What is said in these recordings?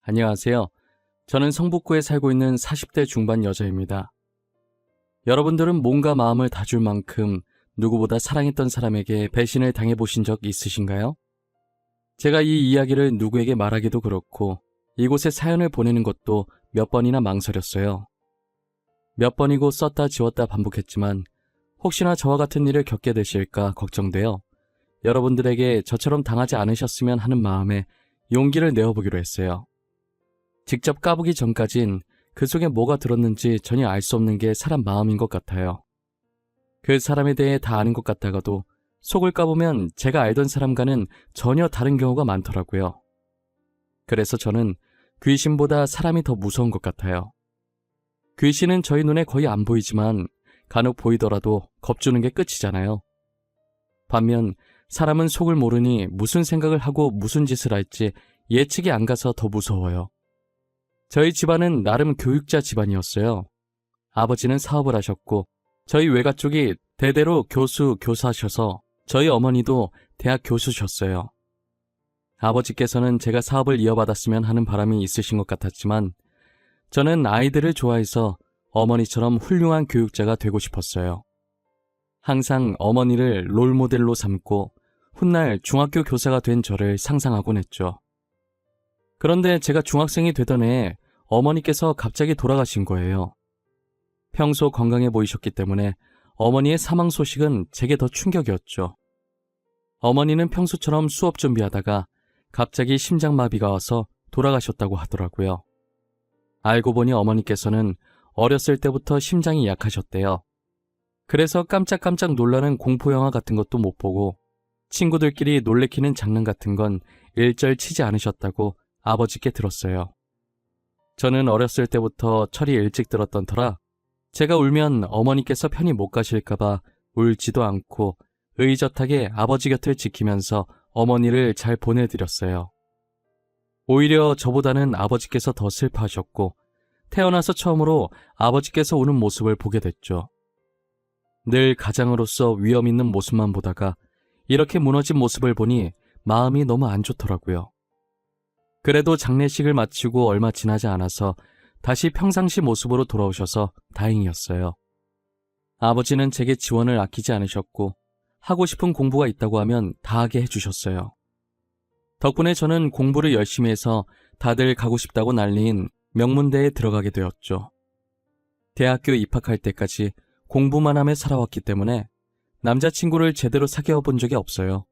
안녕하세요. 저는 성북구에 살고 있는 40대 중반 여자입니다. 여러분들은 몸과 마음을 다 줄 만큼 누구보다 사랑했던 사람에게 배신을 당해보신 적 있으신가요? 제가 이 이야기를 누구에게 말하기도 그렇고 이곳에 사연을 보내는 것도 몇 번이나 망설였어요. 몇 번이고 썼다 지웠다 반복했지만 혹시나 저와 같은 일을 겪게 되실까 걱정되어 여러분들에게 저처럼 당하지 않으셨으면 하는 마음에 용기를 내어보기로 했어요. 직접 까보기 전까진 그 속에 뭐가 들었는지 전혀 알 수 없는 게 사람 마음인 것 같아요. 그 사람에 대해 다 아는 것 같다가도 속을 까보면 제가 알던 사람과는 전혀 다른 경우가 많더라고요. 그래서 저는 귀신보다 사람이 더 무서운 것 같아요. 귀신은 저희 눈에 거의 안 보이지만 간혹 보이더라도 겁주는 게 끝이잖아요. 반면 사람은 속을 모르니 무슨 생각을 하고 무슨 짓을 할지 예측이 안 가서 더 무서워요. 저희 집안은 나름 교육자 집안이었어요. 아버지는 사업을 하셨고 저희 외가 쪽이 대대로 교수, 교사셔서 저희 어머니도 대학 교수셨어요. 아버지께서는 제가 사업을 이어받았으면 하는 바람이 있으신 것 같았지만 저는 아이들을 좋아해서 어머니처럼 훌륭한 교육자가 되고 싶었어요. 항상 어머니를 롤모델로 삼고 훗날 중학교 교사가 된 저를 상상하곤 했죠. 그런데 제가 중학생이 되던 해에 어머니께서 갑자기 돌아가신 거예요. 평소 건강해 보이셨기 때문에 어머니의 사망 소식은 제게 더 충격이었죠. 어머니는 평소처럼 수업 준비하다가 갑자기 심장마비가 와서 돌아가셨다고 하더라고요. 알고 보니 어머니께서는 어렸을 때부터 심장이 약하셨대요. 그래서 깜짝깜짝 놀라는 공포영화 같은 것도 못 보고 친구들끼리 놀래키는 장난 같은 건 일절 치지 않으셨다고 아버지께 들었어요. 저는 어렸을 때부터 철이 일찍 들었던 터라 제가 울면 어머니께서 편히 못 가실까봐 울지도 않고 의젓하게 아버지 곁을 지키면서 어머니를 잘 보내드렸어요. 오히려 저보다는 아버지께서 더 슬퍼하셨고 태어나서 처음으로 아버지께서 우는 모습을 보게 됐죠. 늘 가장으로서 위험 있는 모습만 보다가 이렇게 무너진 모습을 보니 마음이 너무 안 좋더라고요. 그래도 장례식을 마치고 얼마 지나지 않아서 다시 평상시 모습으로 돌아오셔서 다행이었어요. 아버지는 제게 지원을 아끼지 않으셨고 하고 싶은 공부가 있다고 하면 다 하게 해주셨어요. 덕분에 저는 공부를 열심히 해서 다들 가고 싶다고 난리인 명문대에 들어가게 되었죠. 대학교 입학할 때까지 공부만 하며 살아왔기 때문에 남자친구를 제대로 사귀어 본 적이 없어요.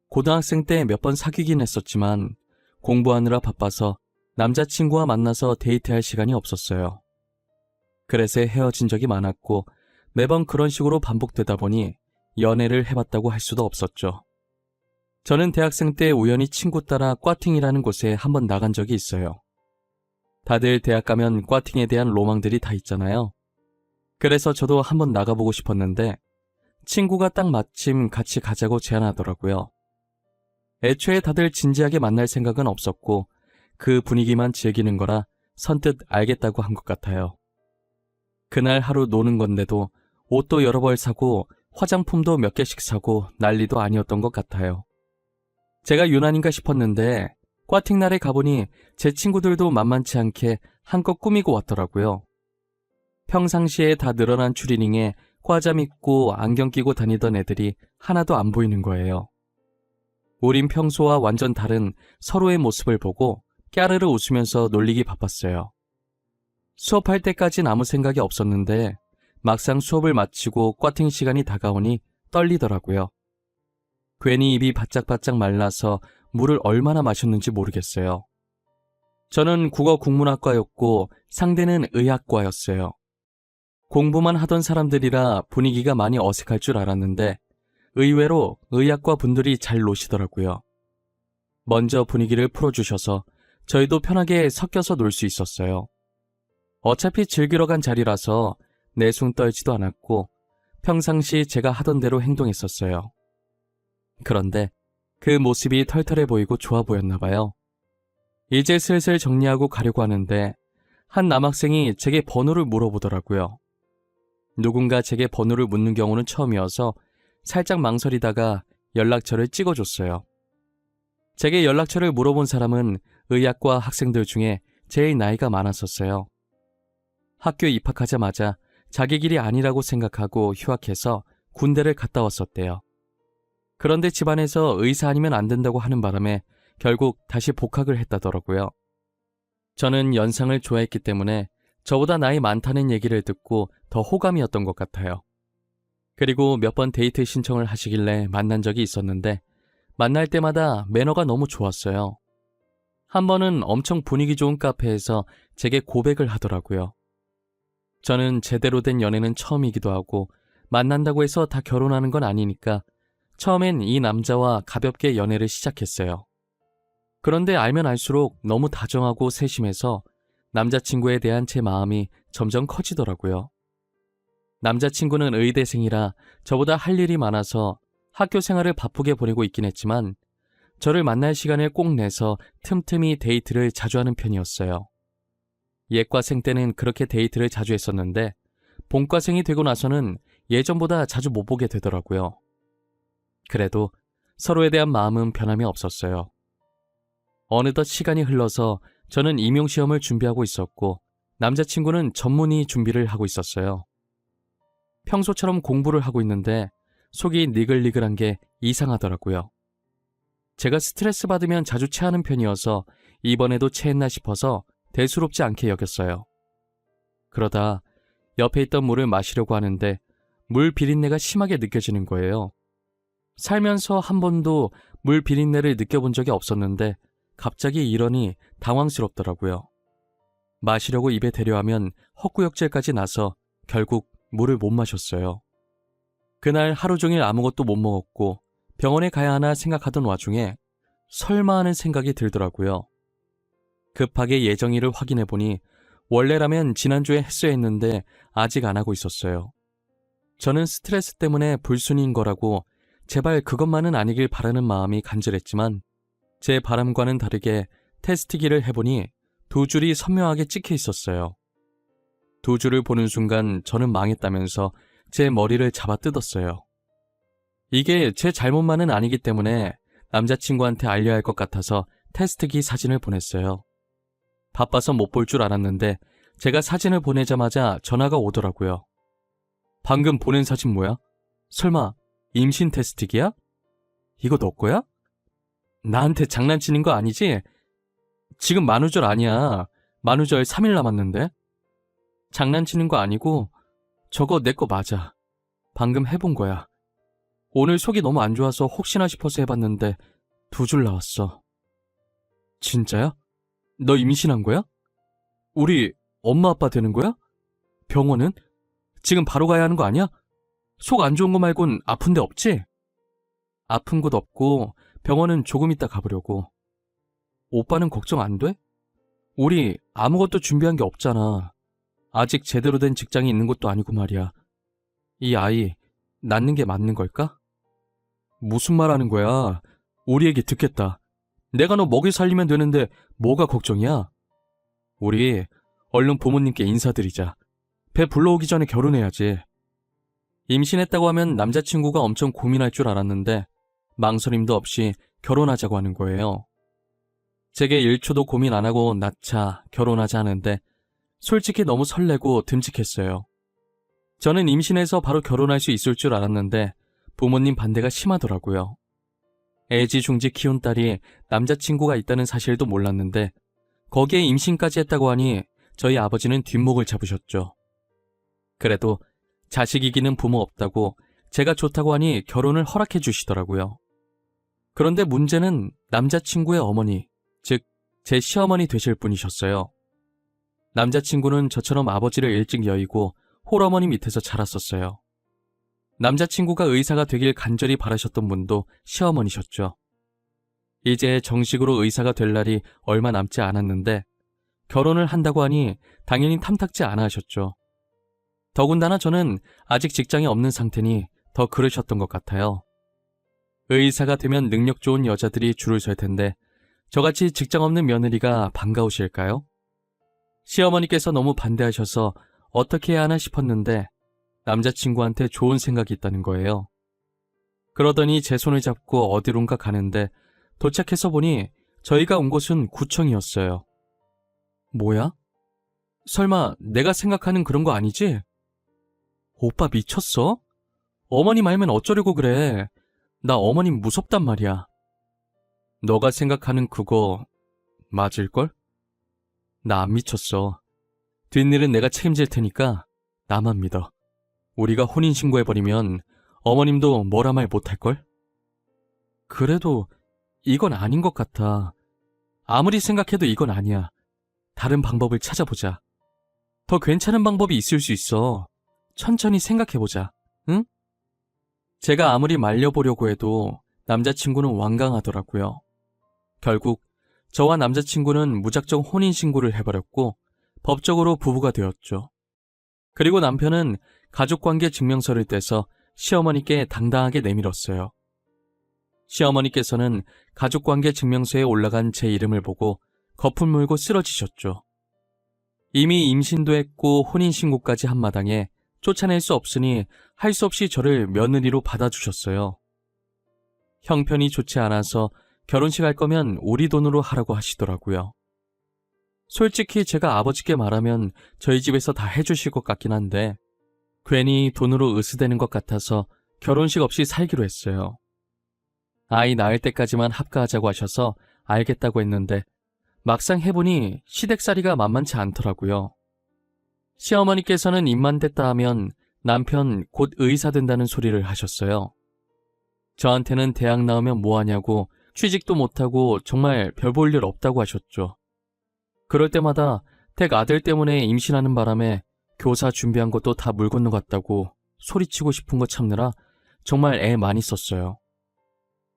고등학생 때 몇 번 사귀긴 했었지만 공부하느라 바빠서 남자친구와 만나서 데이트할 시간이 없었어요. 그래서 헤어진 적이 많았고 매번 그런 식으로 반복되다 보니 연애를 해봤다고 할 수도 없었죠. 저는 대학생 때 우연히 친구 따라 꽈팅이라는 곳에 한번 나간 적이 있어요. 다들 대학 가면 꽈팅에 대한 로망들이 다 있잖아요. 그래서 저도 한번 나가보고 싶었는데 친구가 딱 마침 같이 가자고 제안하더라고요. 애초에 다들 진지하게 만날 생각은 없었고 그 분위기만 즐기는 거라 선뜻 알겠다고 한 것 같아요. 그날 하루 노는 건데도 옷도 여러 벌 사고 화장품도 몇 개씩 사고 난리도 아니었던 것 같아요. 제가 유난인가 싶었는데 꽈팅 날에 가보니 제 친구들도 만만치 않게 한껏 꾸미고 왔더라고요. 평상시에 다 늘어난 추리닝에 과잠 입고 안경 끼고 다니던 애들이 하나도 안 보이는 거예요. 우린 평소와 완전 다른 서로의 모습을 보고 까르르 웃으면서 놀리기 바빴어요. 수업할 때까진 아무 생각이 없었는데 막상 수업을 마치고 꽈팅 시간이 다가오니 떨리더라고요. 괜히 입이 바짝바짝 말라서 물을 얼마나 마셨는지 모르겠어요. 저는 국어 국문학과였고 상대는 의학과였어요. 공부만 하던 사람들이라 분위기가 많이 어색할 줄 알았는데 의외로 의학과 분들이 잘 노시더라고요. 먼저 분위기를 풀어주셔서 저희도 편하게 섞여서 놀 수 있었어요. 어차피 즐기러 간 자리라서 내숭 떨지도 않았고 평상시 제가 하던 대로 행동했었어요. 그런데 그 모습이 털털해 보이고 좋아 보였나 봐요. 이제 슬슬 정리하고 가려고 하는데 한 남학생이 제게 번호를 물어보더라고요. 누군가 제게 번호를 묻는 경우는 처음이어서 살짝 망설이다가 연락처를 찍어줬어요. 제게 연락처를 물어본 사람은 의학과 학생들 중에 제일 나이가 많았었어요. 학교에 입학하자마자 자기 길이 아니라고 생각하고 휴학해서 군대를 갔다 왔었대요. 그런데 집안에서 의사 아니면 안 된다고 하는 바람에 결국 다시 복학을 했다더라고요. 저는 연상을 좋아했기 때문에 저보다 나이 많다는 얘기를 듣고 더 호감이었던 것 같아요. 그리고 몇 번 데이트 신청을 하시길래 만난 적이 있었는데 만날 때마다 매너가 너무 좋았어요. 한 번은 엄청 분위기 좋은 카페에서 제게 고백을 하더라고요. 저는 제대로 된 연애는 처음이기도 하고 만난다고 해서 다 결혼하는 건 아니니까 처음엔 이 남자와 가볍게 연애를 시작했어요. 그런데 알면 알수록 너무 다정하고 세심해서 남자친구에 대한 제 마음이 점점 커지더라고요. 남자친구는 의대생이라 저보다 할 일이 많아서 학교 생활을 바쁘게 보내고 있긴 했지만 저를 만날 시간을 꼭 내서 틈틈이 데이트를 자주 하는 편이었어요. 예과생 때는 그렇게 데이트를 자주 했었는데 본과생이 되고 나서는 예전보다 자주 못 보게 되더라고요. 그래도 서로에 대한 마음은 변함이 없었어요. 어느덧 시간이 흘러서 저는 임용시험을 준비하고 있었고 남자친구는 전문의 준비를 하고 있었어요. 평소처럼 공부를 하고 있는데 속이 니글니글한 게 이상하더라고요. 제가 스트레스 받으면 자주 체하는 편이어서 이번에도 체했나 싶어서 대수롭지 않게 여겼어요. 그러다 옆에 있던 물을 마시려고 하는데 물 비린내가 심하게 느껴지는 거예요. 살면서 한 번도 물 비린내를 느껴본 적이 없었는데 갑자기 이러니 당황스럽더라고요. 마시려고 입에 대려하면 헛구역질까지 나서 결국 물을 못 마셨어요. 그날 하루 종일 아무것도 못 먹었고 병원에 가야 하나 생각하던 와중에 설마 하는 생각이 들더라고요. 급하게 예정일을 확인해보니 원래라면 지난주에 했어야 했는데 아직 안 하고 있었어요. 저는 스트레스 때문에 불순이인 거라고 제발 그것만은 아니길 바라는 마음이 간절했지만 제 바람과는 다르게 테스트기를 해보니 두 줄이 선명하게 찍혀 있었어요. 두 줄을 보는 순간 저는 망했다면서 제 머리를 잡아 뜯었어요. 이게 제 잘못만은 아니기 때문에 남자친구한테 알려야 할 것 같아서 테스트기 사진을 보냈어요. 바빠서 못 볼 줄 알았는데 제가 사진을 보내자마자 전화가 오더라고요. 방금 보낸 사진 뭐야? 설마 임신 테스트기야? 이거 너 거야? 나한테 장난치는 거 아니지? 지금 만우절 아니야. 만우절 3일 남았는데. 장난치는 거 아니고 저거 내 거 맞아. 방금 해본 거야. 오늘 속이 너무 안 좋아서 혹시나 싶어서 해봤는데 두 줄 나왔어. 진짜야? 너 임신한 거야? 우리 엄마 아빠 되는 거야? 병원은? 지금 바로 가야 하는 거 아니야? 속 안 좋은 거 말곤 아픈 데 없지? 아픈 곳 없고 병원은 조금 이따 가보려고. 오빠는 걱정 안 돼? 우리 아무것도 준비한 게 없잖아. 아직 제대로 된 직장이 있는 것도 아니고 말이야. 이 아이 낳는 게 맞는 걸까? 무슨 말 하는 거야? 우리 얘기 듣겠다. 내가 너 먹이 살리면 되는데 뭐가 걱정이야? 우리 얼른 부모님께 인사드리자. 배 불러오기 전에 결혼해야지. 임신했다고 하면 남자친구가 엄청 고민할 줄 알았는데 망설임도 없이 결혼하자고 하는 거예요. 제게 1초도 고민 안 하고 낳자, 결혼하자 하는데 솔직히 너무 설레고 듬직했어요. 저는 임신해서 바로 결혼할 수 있을 줄 알았는데 부모님 반대가 심하더라고요. 애지중지 키운 딸이 남자친구가 있다는 사실도 몰랐는데 거기에 임신까지 했다고 하니 저희 아버지는 뒷목을 잡으셨죠. 그래도 자식 이기는 부모 없다고 제가 좋다고 하니 결혼을 허락해 주시더라고요. 그런데 문제는 남자친구의 어머니, 즉 제 시어머니 되실 분이셨어요. 남자친구는 저처럼 아버지를 일찍 여의고 홀어머니 밑에서 자랐었어요. 남자친구가 의사가 되길 간절히 바라셨던 분도 시어머니셨죠. 이제 정식으로 의사가 될 날이 얼마 남지 않았는데 결혼을 한다고 하니 당연히 탐탁지 않아 하셨죠. 더군다나 저는 아직 직장이 없는 상태니 더 그러셨던 것 같아요. 의사가 되면 능력 좋은 여자들이 줄을 설 텐데 저같이 직장 없는 며느리가 반가우실까요? 시어머니께서 너무 반대하셔서 어떻게 해야 하나 싶었는데 남자친구한테 좋은 생각이 있다는 거예요. 그러더니 제 손을 잡고 어디론가 가는데 도착해서 보니 저희가 온 곳은 구청이었어요. 뭐야? 설마 내가 생각하는 그런 거 아니지? 오빠 미쳤어? 어머님 알면 어쩌려고 그래. 나 어머님 무섭단 말이야. 너가 생각하는 그거 맞을걸? 나 안 미쳤어. 뒷일은 내가 책임질 테니까 나만 믿어. 우리가 혼인신고해버리면 어머님도 뭐라 말 못할걸? 그래도 이건 아닌 것 같아. 아무리 생각해도 이건 아니야. 다른 방법을 찾아보자. 더 괜찮은 방법이 있을 수 있어. 천천히 생각해보자. 응? 제가 아무리 말려보려고 해도 남자친구는 완강하더라고요. 결국 저와 남자친구는 무작정 혼인신고를 해버렸고 법적으로 부부가 되었죠. 그리고 남편은 가족관계 증명서를 떼서 시어머니께 당당하게 내밀었어요. 시어머니께서는 가족관계 증명서에 올라간 제 이름을 보고 거품 물고 쓰러지셨죠. 이미 임신도 했고 혼인신고까지 한 마당에 쫓아낼 수 없으니 할 수 없이 저를 며느리로 받아주셨어요. 형편이 좋지 않아서 결혼식 할 거면 우리 돈으로 하라고 하시더라고요. 솔직히 제가 아버지께 말하면 저희 집에서 다 해주실 것 같긴 한데 괜히 돈으로 으스대는 것 같아서 결혼식 없이 살기로 했어요. 아이 낳을 때까지만 합가하자고 하셔서 알겠다고 했는데 막상 해보니 시댁살이가 만만치 않더라고요. 시어머니께서는 입만 댔다 하면 남편 곧 의사 된다는 소리를 하셨어요. 저한테는 대학 나오면 뭐하냐고 취직도 못하고 정말 별 볼 일 없다고 하셨죠. 그럴 때마다 댁 아들 때문에 임신하는 바람에 교사 준비한 것도 다 물 건너갔다고 소리치고 싶은 거 참느라 정말 애 많이 썼어요.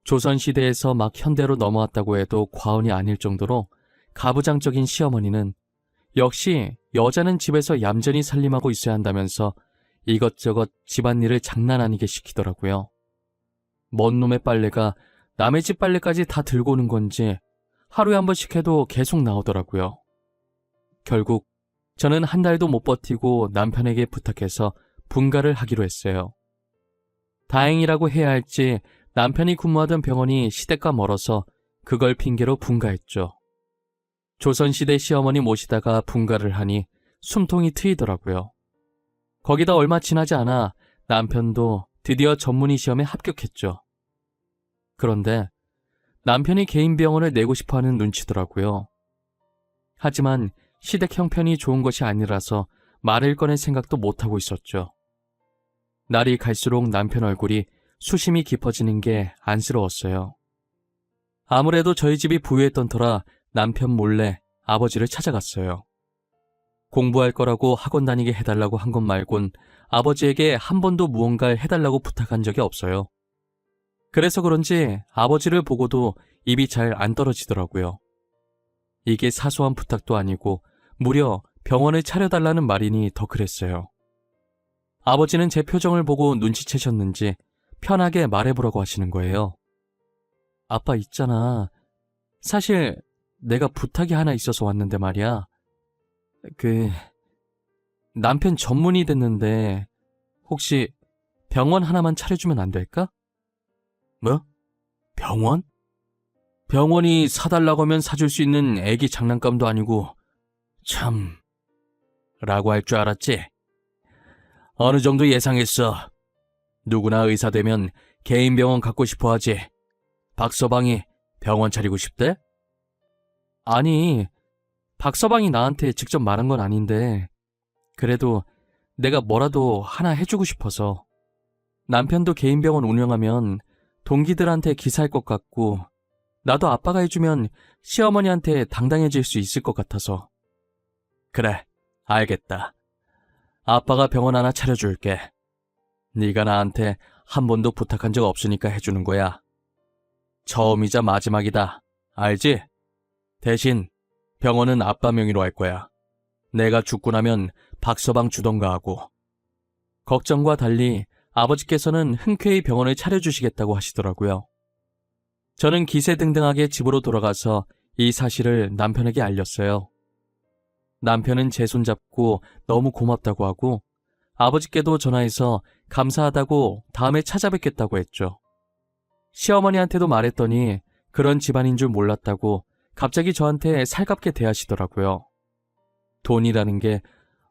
조선시대에서 막 현대로 넘어왔다고 해도 과언이 아닐 정도로 가부장적인 시어머니는 역시 여자는 집에서 얌전히 살림하고 있어야 한다면서 이것저것 집안일을 장난 아니게 시키더라고요. 먼 놈의 빨래가 남의 집 빨래까지 다 들고 오는 건지 하루에 한 번씩 해도 계속 나오더라고요. 결국 저는 한 달도 못 버티고 남편에게 부탁해서 분가를 하기로 했어요. 다행이라고 해야 할지 남편이 근무하던 병원이 시댁과 멀어서 그걸 핑계로 분가했죠. 조선시대 시어머니 모시다가 분가를 하니 숨통이 트이더라고요. 거기다 얼마 지나지 않아 남편도 드디어 전문의 시험에 합격했죠. 그런데 남편이 개인 병원을 내고 싶어하는 눈치더라고요. 하지만 시댁 형편이 좋은 것이 아니라서 말을 꺼낼 생각도 못하고 있었죠. 날이 갈수록 남편 얼굴이 수심이 깊어지는 게 안쓰러웠어요. 아무래도 저희 집이 부유했던 터라 남편 몰래 아버지를 찾아갔어요. 공부할 거라고 학원 다니게 해달라고 한 것 말곤 아버지에게 한 번도 무언가를 해달라고 부탁한 적이 없어요. 그래서 그런지 아버지를 보고도 입이 잘 안 떨어지더라고요. 이게 사소한 부탁도 아니고 무려 병원을 차려달라는 말이니 더 그랬어요. 아버지는 제 표정을 보고 눈치채셨는지 편하게 말해보라고 하시는 거예요. 아빠 있잖아. 사실 내가 부탁이 하나 있어서 왔는데 말이야. 남편 전문의 됐는데 혹시 병원 하나만 차려주면 안 될까? 뭐? 병원? 병원이 사달라고 하면 사줄 수 있는 애기 장난감도 아니고 참... 라고 할 줄 알았지? 어느 정도 예상했어. 누구나 의사 되면 개인 병원 갖고 싶어 하지. 박서방이 병원 차리고 싶대? 아니, 박서방이 나한테 직접 말한 건 아닌데 그래도 내가 뭐라도 하나 해주고 싶어서. 남편도 개인 병원 운영하면 동기들한테 기사할 것 같고 나도 아빠가 해주면 시어머니한테 당당해질 수 있을 것 같아서. 그래, 알겠다. 아빠가 병원 하나 차려줄게. 네가 나한테 한 번도 부탁한 적 없으니까 해주는 거야. 처음이자 마지막이다. 알지? 대신 병원은 아빠 명의로 할 거야. 내가 죽고 나면 박서방 주던가 하고. 걱정과 달리 아버지께서는 흔쾌히 병원을 차려주시겠다고 하시더라고요. 저는 기세등등하게 집으로 돌아가서 이 사실을 남편에게 알렸어요. 남편은 제 손잡고 너무 고맙다고 하고 아버지께도 전화해서 감사하다고 다음에 찾아뵙겠다고 했죠. 시어머니한테도 말했더니 그런 집안인 줄 몰랐다고 갑자기 저한테 살갑게 대하시더라고요. 돈이라는 게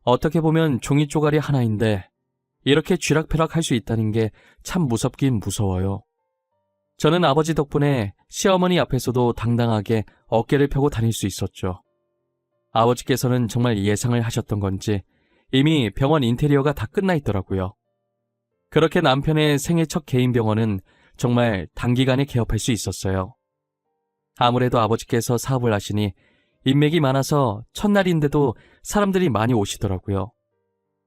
어떻게 보면 종이 쪼가리 하나인데 이렇게 쥐락펴락 할 수 있다는 게 참 무섭긴 무서워요. 저는 아버지 덕분에 시어머니 앞에서도 당당하게 어깨를 펴고 다닐 수 있었죠. 아버지께서는 정말 예상을 하셨던 건지 이미 병원 인테리어가 다 끝나 있더라고요. 그렇게 남편의 생애 첫 개인 병원은 정말 단기간에 개업할 수 있었어요. 아무래도 아버지께서 사업을 하시니 인맥이 많아서 첫날인데도 사람들이 많이 오시더라고요.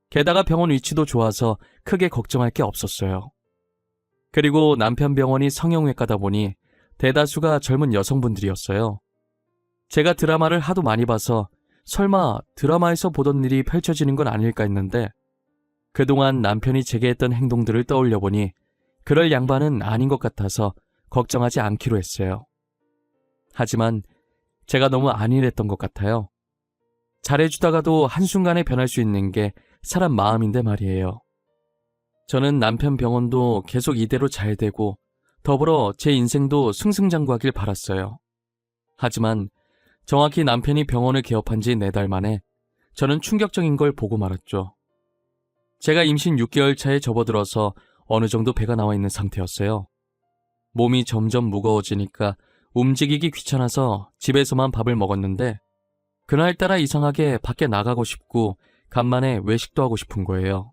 게다가 병원 위치도 좋아서 크게 걱정할 게 없었어요. 그리고 남편 병원이 성형외과다 보니 대다수가 젊은 여성분들이었어요. 제가 드라마를 하도 많이 봐서 설마 드라마에서 보던 일이 펼쳐지는 건 아닐까 했는데 그동안 남편이 제게 했던 행동들을 떠올려 보니 그럴 양반은 아닌 것 같아서 걱정하지 않기로 했어요. 하지만 제가 너무 안일했던 것 같아요. 잘해주다가도 한순간에 변할 수 있는 게 사람 마음인데 말이에요. 저는 남편 병원도 계속 이대로 잘 되고 더불어 제 인생도 승승장구하길 바랐어요. 하지만 정확히 남편이 병원을 개업한 지 4달 만에 저는 충격적인 걸 보고 말았죠. 제가 임신 6개월 차에 접어들어서 어느 정도 배가 나와 있는 상태였어요. 몸이 점점 무거워지니까 움직이기 귀찮아서 집에서만 밥을 먹었는데 그날따라 이상하게 밖에 나가고 싶고 간만에 외식도 하고 싶은 거예요.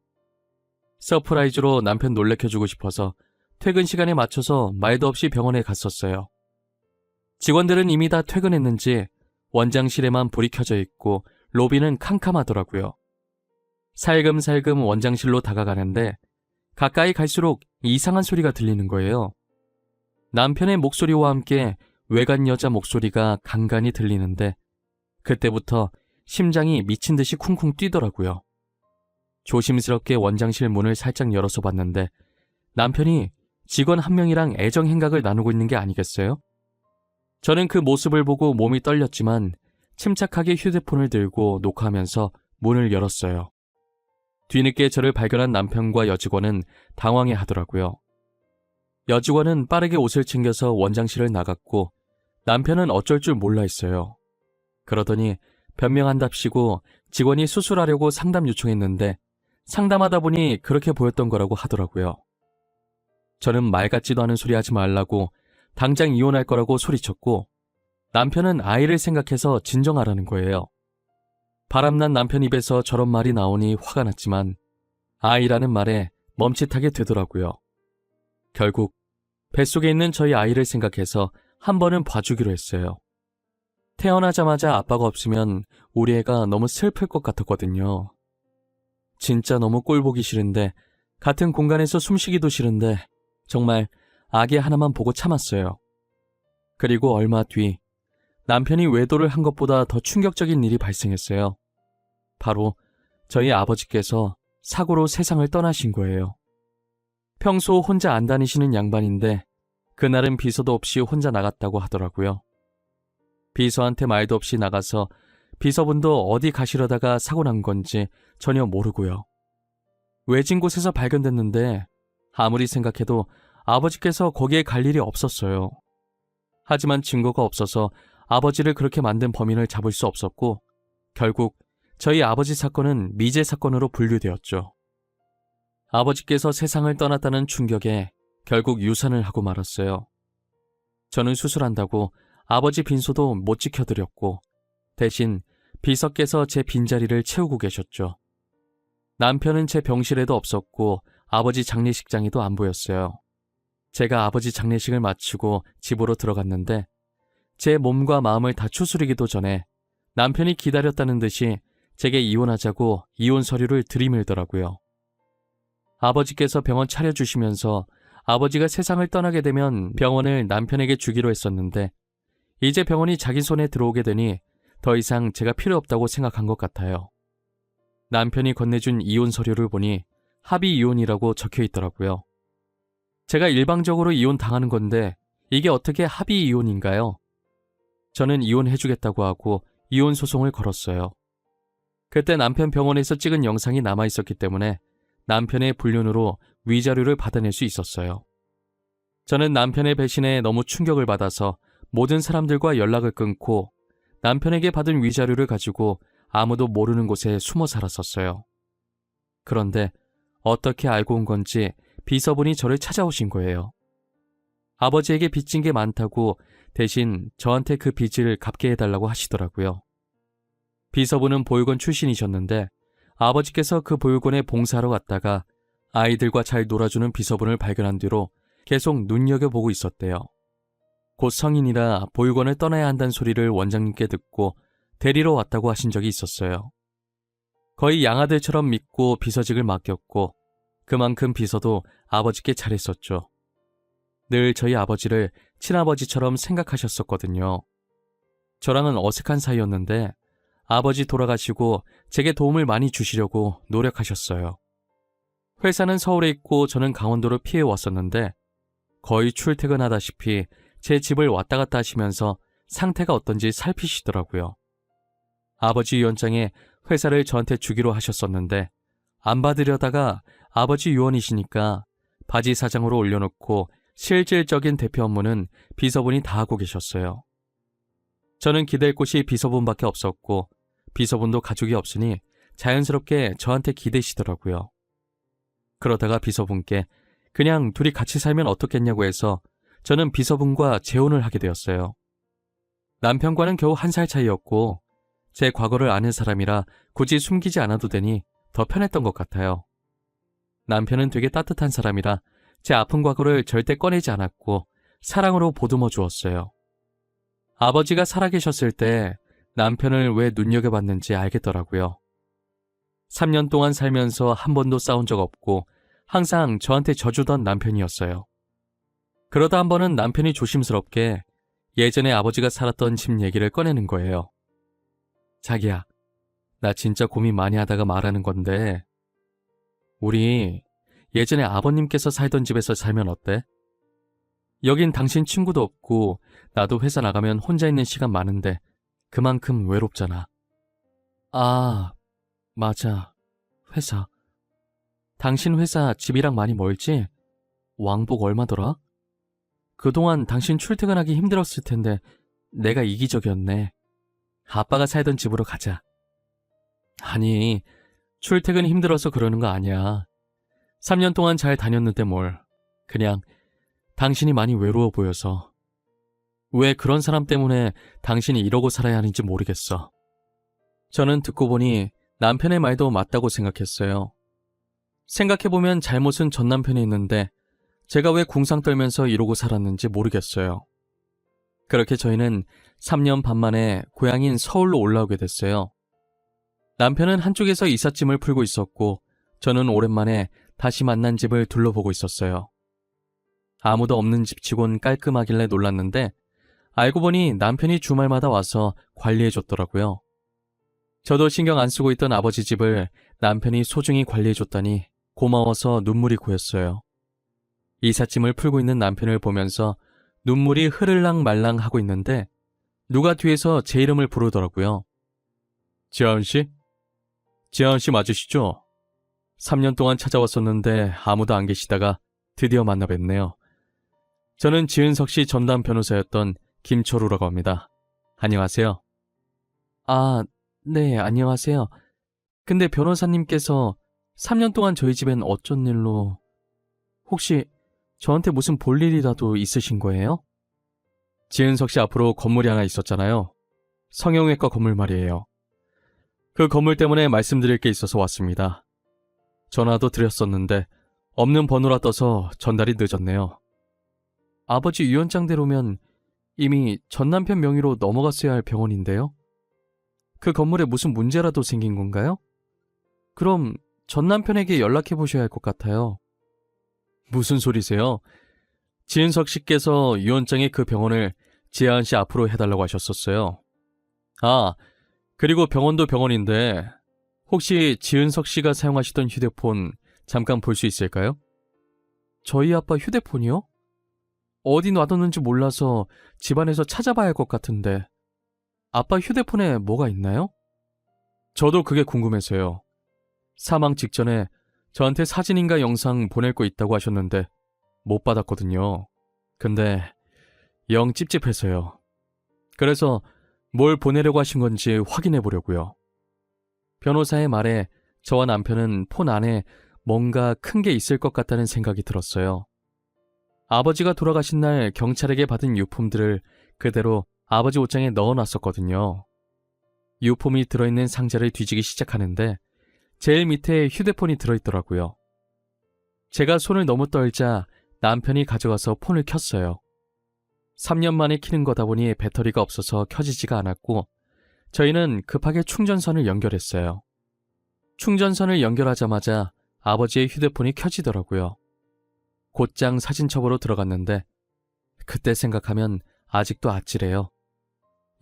서프라이즈로 남편 놀래켜주고 싶어서 퇴근 시간에 맞춰서 말도 없이 병원에 갔었어요. 직원들은 이미 다 퇴근했는지 원장실에만 불이 켜져 있고 로비는 캄캄하더라고요. 살금살금 원장실로 다가가는데 가까이 갈수록 이상한 소리가 들리는 거예요. 남편의 목소리와 함께 외간 여자 목소리가 간간히 들리는데 그때부터 심장이 미친 듯이 쿵쿵 뛰더라고요. 조심스럽게 원장실 문을 살짝 열어서 봤는데 남편이 직원 한 명이랑 애정 행각을 나누고 있는 게 아니겠어요? 저는 그 모습을 보고 몸이 떨렸지만 침착하게 휴대폰을 들고 녹화하면서 문을 열었어요. 뒤늦게 저를 발견한 남편과 여직원은 당황해 하더라고요. 여직원은 빠르게 옷을 챙겨서 원장실을 나갔고 남편은 어쩔 줄 몰라 했어요. 그러더니 변명한답시고 직원이 수술하려고 상담 요청했는데 상담하다 보니 그렇게 보였던 거라고 하더라고요. 저는 말 같지도 않은 소리 하지 말라고 당장 이혼할 거라고 소리쳤고 남편은 아이를 생각해서 진정하라는 거예요. 바람난 남편 입에서 저런 말이 나오니 화가 났지만 아이라는 말에 멈칫하게 되더라고요. 결국 뱃속에 있는 저희 아이를 생각해서 한 번은 봐주기로 했어요. 태어나자마자 아빠가 없으면 우리 애가 너무 슬플 것 같았거든요. 진짜 너무 꼴보기 싫은데 같은 공간에서 숨쉬기도 싫은데 정말 아기 하나만 보고 참았어요. 그리고 얼마 뒤 남편이 외도를 한 것보다 더 충격적인 일이 발생했어요. 바로 저희 아버지께서 사고로 세상을 떠나신 거예요. 평소 혼자 안 다니시는 양반인데 그날은 비서도 없이 혼자 나갔다고 하더라고요. 비서한테 말도 없이 나가서 비서분도 어디 가시려다가 사고 난 건지 전혀 모르고요. 외진 곳에서 발견됐는데 아무리 생각해도 아버지께서 거기에 갈 일이 없었어요. 하지만 증거가 없어서 아버지를 그렇게 만든 범인을 잡을 수 없었고 결국 저희 아버지 사건은 미제 사건으로 분류되었죠. 아버지께서 세상을 떠났다는 충격에 결국 유산을 하고 말았어요. 저는 수술한다고 아버지 빈소도 못 지켜드렸고 대신 비서께서 제 빈자리를 채우고 계셨죠. 남편은 제 병실에도 없었고 아버지 장례식장에도 안 보였어요. 제가 아버지 장례식을 마치고 집으로 들어갔는데 제 몸과 마음을 다 추스리기도 전에 남편이 기다렸다는 듯이 제게 이혼하자고 이혼 서류를 들이밀더라고요. 아버지께서 병원 차려주시면서 아버지가 세상을 떠나게 되면 병원을 남편에게 주기로 했었는데 이제 병원이 자기 손에 들어오게 되니 더 이상 제가 필요 없다고 생각한 것 같아요. 남편이 건네준 이혼 서류를 보니 합의 이혼이라고 적혀 있더라고요. 제가 일방적으로 이혼당하는 건데 이게 어떻게 합의 이혼인가요? 저는 이혼해주겠다고 하고 이혼 소송을 걸었어요. 그때 남편 병원에서 찍은 영상이 남아있었기 때문에 남편의 불륜으로 위자료를 받아낼 수 있었어요. 저는 남편의 배신에 너무 충격을 받아서 모든 사람들과 연락을 끊고 남편에게 받은 위자료를 가지고 아무도 모르는 곳에 숨어 살았었어요. 그런데 어떻게 알고 온 건지 비서분이 저를 찾아오신 거예요. 아버지에게 빚진 게 많다고 대신 저한테 그 빚을 갚게 해달라고 하시더라고요. 비서분은 보육원 출신이셨는데 아버지께서 그 보육원에 봉사하러 갔다가 아이들과 잘 놀아주는 비서분을 발견한 뒤로 계속 눈여겨보고 있었대요. 곧 성인이라 보육원을 떠나야 한다는 소리를 원장님께 듣고 데리러 왔다고 하신 적이 있었어요. 거의 양아들처럼 믿고 비서직을 맡겼고 그만큼 비서도 아버지께 잘했었죠. 늘 저희 아버지를 친아버지처럼 생각하셨었거든요. 저랑은 어색한 사이였는데 아버지 돌아가시고 제게 도움을 많이 주시려고 노력하셨어요. 회사는 서울에 있고 저는 강원도로 피해 왔었는데 거의 출퇴근하다시피 제 집을 왔다 갔다 하시면서 상태가 어떤지 살피시더라고요. 아버지 유언장에 회사를 저한테 주기로 하셨었는데 안 받으려다가 아버지 유언이시니까 바지 사장으로 올려놓고 실질적인 대표 업무는 비서분이 다 하고 계셨어요. 저는 기댈 곳이 비서분밖에 없었고 비서분도 가족이 없으니 자연스럽게 저한테 기대시더라고요. 그러다가 비서분께 그냥 둘이 같이 살면 어떻겠냐고 해서 저는 비서분과 재혼을 하게 되었어요. 남편과는 겨우 1살 차이였고 제 과거를 아는 사람이라 굳이 숨기지 않아도 되니 더 편했던 것 같아요. 남편은 되게 따뜻한 사람이라 제 아픈 과거를 절대 꺼내지 않았고 사랑으로 보듬어 주었어요. 아버지가 살아계셨을 때 남편을 왜 눈여겨봤는지 알겠더라고요. 3년 동안 살면서 한 번도 싸운 적 없고 항상 저한테 져주던 남편이었어요. 그러다 한 번은 남편이 조심스럽게 예전에 아버지가 살았던 집 얘기를 꺼내는 거예요. 자기야, 나 진짜 고민 많이 하다가 말하는 건데 우리 예전에 아버님께서 살던 집에서 살면 어때? 여긴 당신 친구도 없고 나도 회사 나가면 혼자 있는 시간 많은데 그만큼 외롭잖아. 아, 맞아. 회사. 당신 회사 집이랑 많이 멀지? 왕복 얼마더라? 그동안 당신 출퇴근하기 힘들었을 텐데 내가 이기적이었네. 아빠가 살던 집으로 가자. 아니, 출퇴근 힘들어서 그러는 거 아니야. 3년 동안 잘 다녔는데 뭘. 그냥 당신이 많이 외로워 보여서. 왜 그런 사람 때문에 당신이 이러고 살아야 하는지 모르겠어. 저는 듣고 보니 남편의 말도 맞다고 생각했어요. 생각해보면 잘못은 전 남편이 있는데 제가 왜 궁상 떨면서 이러고 살았는지 모르겠어요. 그렇게 저희는 3년 반 만에 고향인 서울로 올라오게 됐어요. 남편은 한쪽에서 이삿짐을 풀고 있었고 저는 오랜만에 다시 만난 집을 둘러보고 있었어요. 아무도 없는 집치곤 깔끔하길래 놀랐는데 알고 보니 남편이 주말마다 와서 관리해줬더라고요. 저도 신경 안 쓰고 있던 아버지 집을 남편이 소중히 관리해줬다니 고마워서 눈물이 고였어요. 이삿짐을 풀고 있는 남편을 보면서 눈물이 흐를랑 말랑 하고 있는데 누가 뒤에서 제 이름을 부르더라고요. 지아은씨? 지아은씨 맞으시죠? 3년 동안 찾아왔었는데 아무도 안 계시다가 드디어 만나 뵙네요. 저는 지은석씨 전담 변호사였던 김철우라고 합니다. 안녕하세요. 아, 네, 안녕하세요. 근데 변호사님께서 3년 동안 저희 집엔 어쩐 일로... 혹시 저한테 무슨 볼 일이라도 있으신 거예요? 지은석씨 앞으로 건물이 하나 있었잖아요. 성형외과 건물 말이에요. 그 건물 때문에 말씀드릴 게 있어서 왔습니다. 전화도 드렸었는데 없는 번호라 떠서 전달이 늦었네요. 아버지 유언장대로면 이미 전 남편 명의로 넘어갔어야 할 병원인데요. 그 건물에 무슨 문제라도 생긴 건가요? 그럼 전 남편에게 연락해 보셔야 할 것 같아요. 무슨 소리세요? 지은석 씨께서 유언장에 그 병원을 지아은 씨 앞으로 해달라고 하셨었어요. 아, 그리고 병원도 병원인데 혹시 지은석 씨가 사용하시던 휴대폰 잠깐 볼 수 있을까요? 저희 아빠 휴대폰이요? 어디 놔뒀는지 몰라서 집안에서 찾아봐야 할 것 같은데 아빠 휴대폰에 뭐가 있나요? 저도 그게 궁금해서요. 사망 직전에 저한테 사진인가 영상 보낼 거 있다고 하셨는데 못 받았거든요. 근데 영 찝찝해서요. 그래서 뭘 보내려고 하신 건지 확인해 보려고요. 변호사의 말에 저와 남편은 폰 안에 뭔가 큰 게 있을 것 같다는 생각이 들었어요. 아버지가 돌아가신 날 경찰에게 받은 유품들을 그대로 아버지 옷장에 넣어놨었거든요. 유품이 들어있는 상자를 뒤지기 시작하는데 제일 밑에 휴대폰이 들어있더라고요. 제가 손을 너무 떨자 남편이 가져가서 폰을 켰어요. 3년 만에 키는 거다 보니 배터리가 없어서 켜지지가 않았고 저희는 급하게 충전선을 연결했어요. 충전선을 연결하자마자 아버지의 휴대폰이 켜지더라고요. 곧장 사진첩으로 들어갔는데 그때 생각하면 아직도 아찔해요.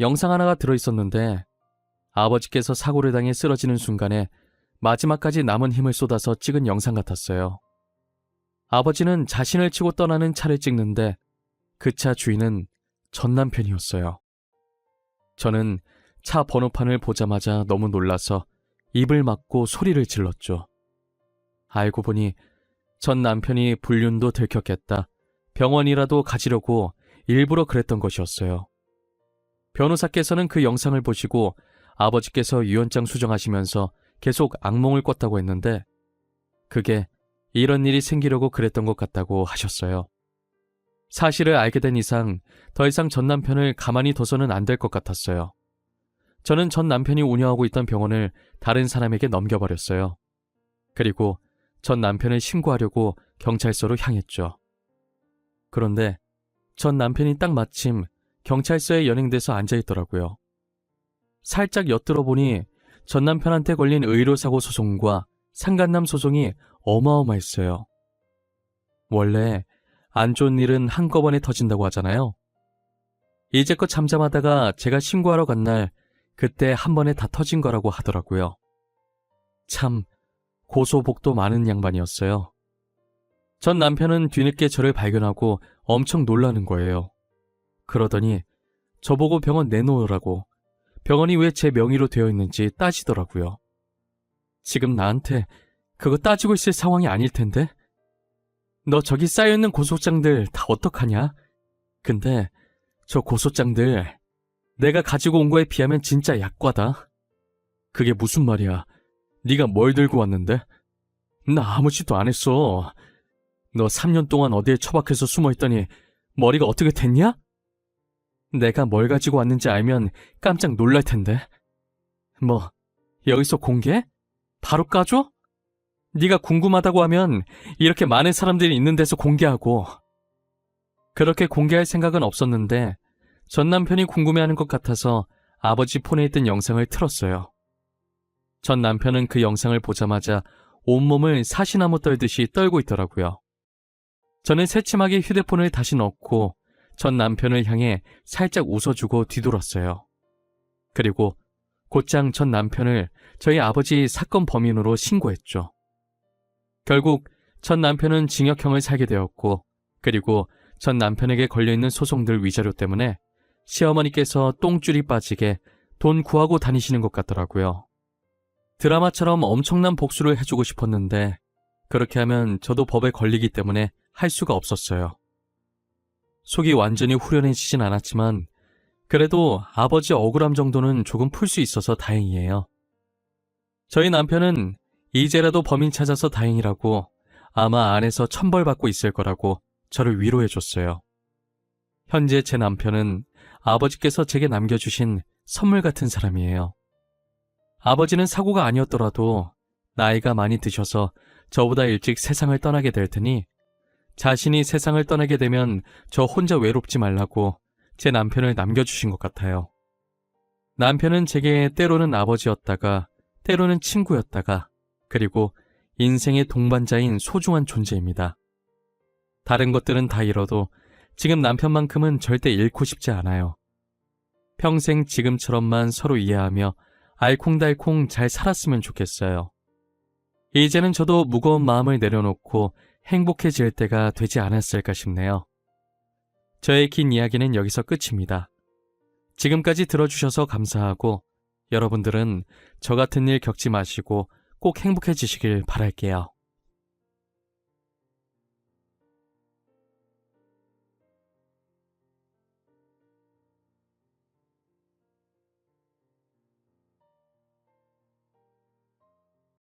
영상 하나가 들어있었는데 아버지께서 사고를 당해 쓰러지는 순간에 마지막까지 남은 힘을 쏟아서 찍은 영상 같았어요. 아버지는 자신을 치고 떠나는 차를 찍는데 그 차 주인은 전 남편이었어요. 저는 차 번호판을 보자마자 너무 놀라서 입을 막고 소리를 질렀죠. 알고 보니 전 남편이 불륜도 들켰겠다, 병원이라도 가지려고 일부러 그랬던 것이었어요. 변호사께서는 그 영상을 보시고 아버지께서 유언장 수정하시면서 계속 악몽을 꿨다고 했는데 그게 이런 일이 생기려고 그랬던 것 같다고 하셨어요. 사실을 알게 된 이상 더 이상 전 남편을 가만히 둬서는 안 될 것 같았어요. 저는 전 남편이 운영하고 있던 병원을 다른 사람에게 넘겨버렸어요. 그리고 전 남편을 신고하려고 경찰서로 향했죠. 그런데 전 남편이 딱 마침 경찰서에 연행돼서 앉아있더라고요. 살짝 엿들어 보니 전 남편한테 걸린 의료사고 소송과 상간남 소송이 어마어마했어요. 원래 안 좋은 일은 한꺼번에 터진다고 하잖아요. 이제껏 잠잠하다가 제가 신고하러 간 날 그때 한 번에 다 터진 거라고 하더라고요. 참 고소복도 많은 양반이었어요. 전 남편은 뒤늦게 저를 발견하고 엄청 놀라는 거예요. 그러더니 저보고 병원 내놓으라고, 병원이 왜 제 명의로 되어 있는지 따지더라고요. 지금 나한테 그거 따지고 있을 상황이 아닐 텐데? 너 저기 쌓여있는 고소장들 다 어떡하냐? 근데 저 고소장들 내가 가지고 온 거에 비하면 진짜 약과다. 그게 무슨 말이야? 네가 뭘 들고 왔는데? 나 아무 짓도 안 했어. 너 3년 동안 어디에 처박혀서 숨어있더니 머리가 어떻게 됐냐? 내가 뭘 가지고 왔는지 알면 깜짝 놀랄 텐데. 뭐 여기서 공개해? 바로 까줘? 네가 궁금하다고 하면 이렇게 많은 사람들이 있는 데서 공개하고. 그렇게 공개할 생각은 없었는데 전 남편이 궁금해하는 것 같아서 아버지 폰에 있던 영상을 틀었어요. 전 남편은 그 영상을 보자마자 온몸을 사시나무 떨듯이 떨고 있더라고요. 저는 새침하게 휴대폰을 다시 넣고 전 남편을 향해 살짝 웃어주고 뒤돌았어요. 그리고 곧장 전 남편을 저희 아버지 사건 범인으로 신고했죠. 결국 전 남편은 징역형을 살게 되었고, 그리고 전 남편에게 걸려있는 소송들 위자료 때문에 시어머니께서 똥줄이 빠지게 돈 구하고 다니시는 것 같더라고요. 드라마처럼 엄청난 복수를 해주고 싶었는데 그렇게 하면 저도 법에 걸리기 때문에 할 수가 없었어요. 속이 완전히 후련해지진 않았지만 그래도 아버지 억울함 정도는 조금 풀 수 있어서 다행이에요. 저희 남편은 이제라도 범인 찾아서 다행이라고, 아마 안에서 천벌받고 있을 거라고 저를 위로해줬어요. 현재 제 남편은 아버지께서 제게 남겨주신 선물 같은 사람이에요. 아버지는 사고가 아니었더라도 나이가 많이 드셔서 저보다 일찍 세상을 떠나게 될 테니 자신이 세상을 떠나게 되면 저 혼자 외롭지 말라고 제 남편을 남겨주신 것 같아요. 남편은 제게 때로는 아버지였다가 때로는 친구였다가 그리고 인생의 동반자인 소중한 존재입니다. 다른 것들은 다 잃어도 지금 남편만큼은 절대 잃고 싶지 않아요. 평생 지금처럼만 서로 이해하며 알콩달콩 잘 살았으면 좋겠어요. 이제는 저도 무거운 마음을 내려놓고 행복해질 때가 되지 않았을까 싶네요. 저의 긴 이야기는 여기서 끝입니다. 지금까지 들어주셔서 감사하고 여러분들은 저 같은 일 겪지 마시고 꼭 행복해지시길 바랄게요.